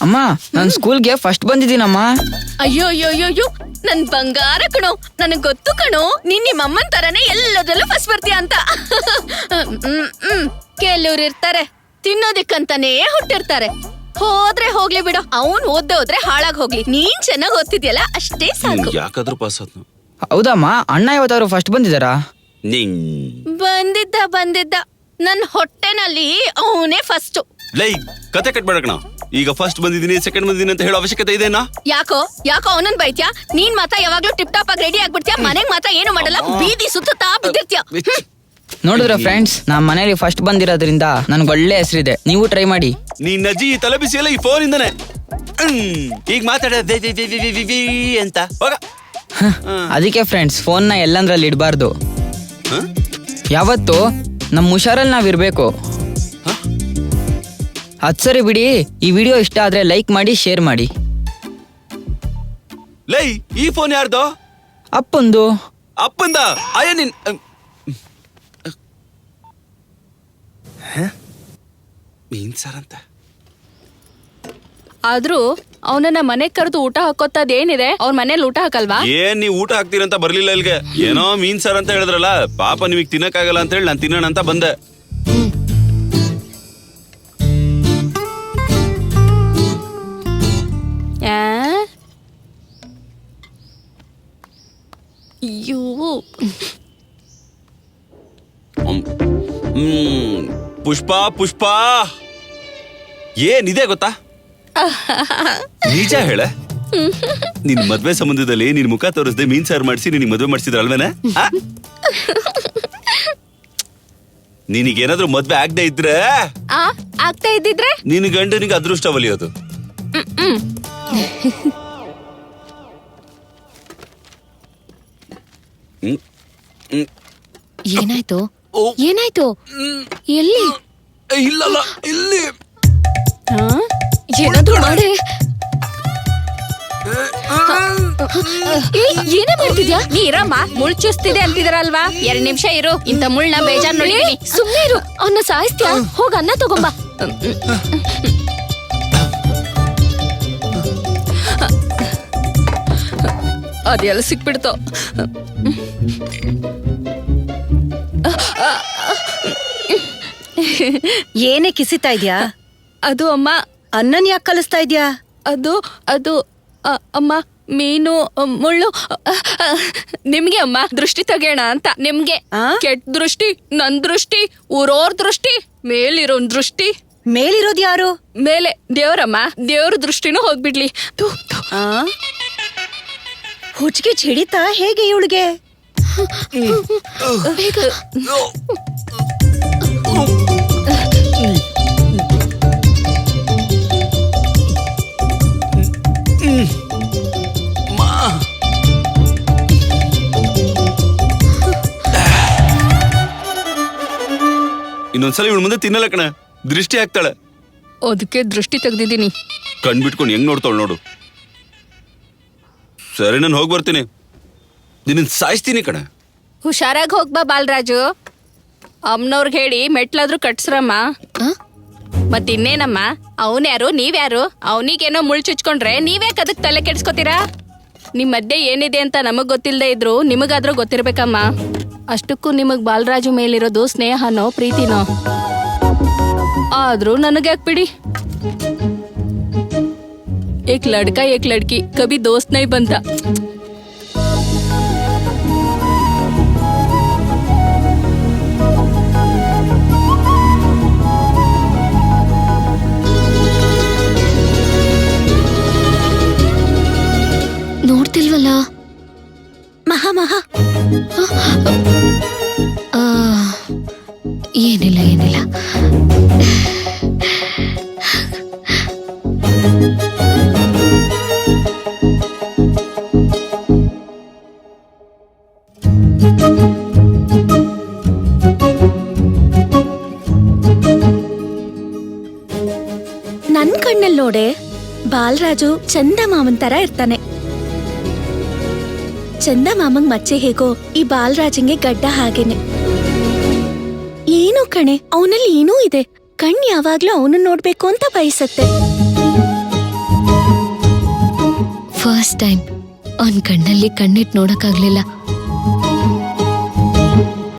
ಅಮ್ಮ ನಾನ್ ಸ್ಕೂಲ್ಗೆ ಫಸ್ಟ್ ಬಂದಿದ್ದೀನಮ್ಮ. ಅಯ್ಯೋ ಅಯ್ಯೋ ಅಯ್ಯೋ ಅಯ್ಯೋ ನನ್ ಬಂಗಾರ ಕಣೋ, ನನಗ್ ಗೊತ್ತು ಕಣೋ ನೀನ್ ನಿಮ್ಮಮ್ಮನ್ ತರನೇ ಎಲ್ಲದರಲ್ಲೂ ಫಸ್ಟ್ ಬರ್ತೀಯ ಅಂತ. ಕೆಲವ್ರು ಇರ್ತಾರೆ ತಿನ್ನೋದಿಕ್ಕಂತಾನೇ ಹುಟ್ಟಿರ್ತಾರೆ. ಹೋದ್ರೆ ಹೋಗ್ಲಿ ಬಿಡೋ, ಅವ್ನ್ ಓದ್ದೆ ಹೋದ್ರೆ ಹಾಳಾಗ್ ಹೋಗ್ಲಿ, ನೀನ್ ಚೆನ್ನಾಗ್ ಓದ್ತಿದ್ಯಲ್ಲ ಅಷ್ಟೇ ಸಾಕು. ಯಾಕಾದ್ರೂ ಪಾಸ್ ಆದ್ನು. ಹೌದಮ್ಮ, ಅಣ್ಣ ಇವತ್ತಾದ್ರು ಫಸ್ಟ್ ಬಂದಿದ್ದಾರಾ? ಬಂದಿದ್ದ ನನ್ ಹೊಟ್ಟೆನಲ್ಲಿ ಅವನೇ ಫಸ್ಟ್. ಲೈ ಕತೆ ಕಟ್ಬೇಡಕಣ. ಈಗ ಫಸ್ಟ್ ಬಂದಿದ್ದೀನಿ ಸೆಕೆಂಡ್ ಬಂದಿದ್ದೀನಿ ಅಂತ ಹೇಳೋ ಅವಶ್ಯಕತೆ ಇದೆನಾ? ಯಾಕೋ ಅವನನ್ ಬೈತ್ಯಾ? ನೀನ್ ಮಾತ್ರ ಯಾವಾಗ್ಲೂ ಟಿಪ್ ಟಾಪ್ ಆಗಿ ರೆಡಿ ಆಗ್ಬಿಡ್ತೀಯ, ಮನೆಗ್ ಮಾತ್ರ ಏನು ಮಾಡಲ್ಲ, ಬೀದಿ ಸುತ್ತಾ ಬಿದ್ದಿರ್ತೀಯ. ನೋಡಿದ್ರ ಫ್ರೆಂಡ್ಸ್, ನಾ ಮನೇಲಿ ಫಸ್ಟ್ ಬಂದಿರೋದ್ರಿಂದ ನನ್ಗೆ ಒಳ್ಳೆ ಹೆಸರಿದೆ. ನೀವು ಟ್ರೈ ಮಾಡಿ. ನೀನ್ ಅಜ್ಜಿ ತಲೆ ಬಿಸಿ ಎಲ್ಲ ಈ ಫೋನ್ ಇಂದಾನೆ. ಈಗ ಮಾತಾಡ ಅಂತ ಹೋಗ. ಅದಕ್ಕೆ ಫ್ರೆಂಡ್ಸ್, ಫೋನ್ನ ಎಲ್ಲಂದ್ರಲ್ಲಿ ಇಡಬಾರ್ದು. ಯಾವತ್ತು ನಮ್ಮ ಹುಷಾರಲ್ಲಿ ನಾವಿರ್ಬೇಕು. ಅದ್ ಸರಿ ಬಿಡಿ, ಈ ವಿಡಿಯೋ ಇಷ್ಟ ಆದ್ರೆ ಲೈಕ್ ಮಾಡಿ, ಶೇರ್ ಮಾಡಿ. ಲೈ ಈ ಫೋನ್ ಯಾರ್ದು? ಅಪ್ಪಂದು. ಅಪ್ಪಂದ? ಅಯ್ಯ ನಿನ್ ಮೀನ್ ಸರ್ ಅಂತ. ಆದ್ರೂ ಅವನನ್ನ ಮನೆಗ್ ಕರೆದು ಊಟ ಹಾಕೋತದೇನಿದೆ, ಅವ್ರ ಮನೇಲಿ ಊಟ ಹಾಕಲ್ವಾ? ಏನ್ ನೀವ್ ಊಟ ಹಾಕ್ತೀರಂತ ಬರ್ಲಿಲ್ಲ ಇಲ್ಗೆ. ಏನೋ ಮೀನ್ ಸರ್ ಅಂತ ಹೇಳಿದ್ರಲ್ಲ, ಪಾಪ ನಿಮಗ್ ತಿನ್ನಕ್ಕಾಗಲ್ಲ ಅಂತ ಹೇಳಿ ನಾನ್ ತಿನ್ನೋಣ ಅಂತ ಬಂದೆ. ಅಯ್ಯೋ ಪುಷ್ಪ ಏನಿದೆ ಗೊತ್ತಾ? ನಿಜ ಹೇಳ, ನಿನ್ ಮದ್ವೆ ಸಂಬಂಧದಲ್ಲಿ ನಿನ್ ಮುಖ ತೋರಿಸದೆ ಮೀನ್ ಸಾರು ಮಾಡಿಸಿ ನಿನಗೆ ಮದ್ವೆ ಮಾಡಿಸಿದ್ರ ಅಲ್ವೇನೆ? ನಿನಗೇನಾದ್ರೂ ಮದ್ವೆ ಆಗದೆ ಇದ್ರೆ, ಆಗ್ತಾ ಇದ್ದಿದ್ರೆ ನಿನ್ ಗಂಡನಿಗೆ ಅದೃಷ್ಟ ಒಲಿಯೋದು. ಏನಾಯ್ತು? ಏನಾಯ್ತು? ಎಲ್ಲಿ? ಇಲ್ಲಲ್ಲ, ಇಲ್ಲಿ ಏನಾದ್ರೂ ಮಾಡಿ. ಏನೇ ಮಾಡ್ತಿದ್ಯಾ? ನೀರಮ್ಮ ಮುಳ್ಚುಸ್ತಿದೆ ಅಂತಿದಾರಲ್ವಾ? 2 ನಿಮಿಷ ಇರು, ಇಂತ ಮುಳ್ಳ ಬೇಜಾರ್ ನೋಡಿ. ಸುಮ್ಮನೆ ಇರು, ಅವನ್ನ ಸಾಯಿಸ್ತೀಯ? ಹೋಗ ಅನ್ನ ತಗೊಂಬ. ಅದೆಲ್ಲ ಸಿಕ್ಬಿಡ್ತು. ಏನೇ ಕಿಸಿತಾ ಇದ್ಯಾ? ಅದು ಅಮ್ಮ. ಅನ್ನನ್ ಯಾಕೆ ಕಲಿಸ್ತಾ ಇದ್ಯಾ? ಅದು ಅಮ್ಮ, ಮೀನು ಮುಳ್ಳು ನಿಮ್ಗೆ ಅಮ್ಮ ದೃಷ್ಟಿ ತೆಗೋಣ ಅಂತ. ನಿಮ್ಗೆ ಕೆಟ್ಟ ದೃಷ್ಟಿ, ನನ್ ದೃಷ್ಟಿ, ಊರೋರ್ ದೃಷ್ಟಿ, ಮೇಲಿರೋನ್ ದೃಷ್ಟಿ. ಮೇಲಿರೋದ್ ಯಾರು? ಮೇಲೆ ದೇವ್ರಮ್ಮ, ದೇವ್ರ ದೃಷ್ಟಿನೂ ಹೋಗ್ಬಿಡ್ಲಿ. ಹುಚ್ಚಿಗೆ ಚಿಡಿತಾ ಹೇಗೆ ಇವಳಿಗೆ? ಇನ್ನೊಂದ್ಸಲ ಇವಳು ಮುಂದೆ ತಿನ್ನಲ್ಲ ಕಣ, ದೃಷ್ಟಿ ಆಗ್ತಾಳೆ. ಅದಕ್ಕೆ ದೃಷ್ಟಿ ತೆಗ್ದಿದ್ದೀನಿ. ಕಣ್ಬಿಟ್ಕೊಂಡು ಹೆಂಗ್ ನೋಡ್ತಾಳ ನೋಡು. ಸರಿ, ನಾನು ಹೋಗಿ ಬರ್ತೀನಿ, ನಿನ್ನ ಸಾಯಿಸ್ತೀನಿ ಕಣ. ಹುಷಾರಾಗಿ ಹೋಗ್ಬಾ ಬಾಲರಾಜು. ಅಮ್ಮನವ್ರಿಗೆ ಹೇಳಿ ಮೆಟ್ಲಾದ್ರೂ ಕಟ್ಸ್ರಮ್ಮ. ಮತ್ತಿನ್ನೇನಮ್ಮ, ಅವನ್ಯಾರು ನೀವ್ಯಾರು? ಅವನಿಗೇನೋ ಮುಳ್ಳು ಚುಚ್ಕೊಂಡ್ರೆ ನೀವ್ಯಾಕೆ ಅದಕ್ಕೆ ತಲೆ ಕೆಡ್ಸ್ಕೊತೀರಾ? ನಿಮ್ ಮಧ್ಯೆ ಏನಿದೆ ಅಂತ ನಮಗ್ ಗೊತ್ತಿಲ್ಲದೆ ಇದ್ರು ನಿಮಗಾದ್ರೂ ಗೊತ್ತಿರ್ಬೇಕಮ್ಮ. ಅಷ್ಟಕ್ಕೂ ನಿಮಗ್ ಬಾಲರಾಜು ಮೇಲಿರೋದು ಸ್ನೇಹನೋ ಪ್ರೀತಿನೋ? ಆದ್ರೂ ನನಗ್ಯಾಕ್ ಬಿಡಿ. ಏಕ್ ಲಡ್ಕ ಏಕ್ ಲಡ್ಕಿ ಕಭಿ ದೋಸ್ತ್ ನೈ ಬಂತ. ನೋಡ್ತಿಲ್ವಲ್ಲ? ಮಹಾ ಏನಿಲ್ಲ. ನನ್ ಕಣ್ಣಲ್ಲಿ ನೋಡೆ, ಬಾಲರಾಜು ಚಂದ ಮಾಮನ್ ತರ ಇರ್ತಾನೆ. ಚಂದ ಮಾಮಂಗ್ ಮಚ್ಚೆ ಹೇಗೋ, ಈ ಬಾಲರಾಜಂಗೆ ಗಡ್ಡ ಹಾಗೇನೆ. ಏನೋ ಕಣೆ, ಅವನಲ್ಲಿ ಏನೂ ಇದೆ. ಕಣ್ ಯಾವಾಗ್ಲೂ ಅವನು ನೋಡ್ಬೇಕು ಅಂತ ಬಯಸತ್ತೆ. ಫಸ್ಟ್ ಟೈಮ್ ಅವನ್ ಕಣ್ಣಲ್ಲಿ ಕಣ್ಣಿಟ್ ನೋಡಕ್ಕಾಗ್ಲಿಲ್ಲ.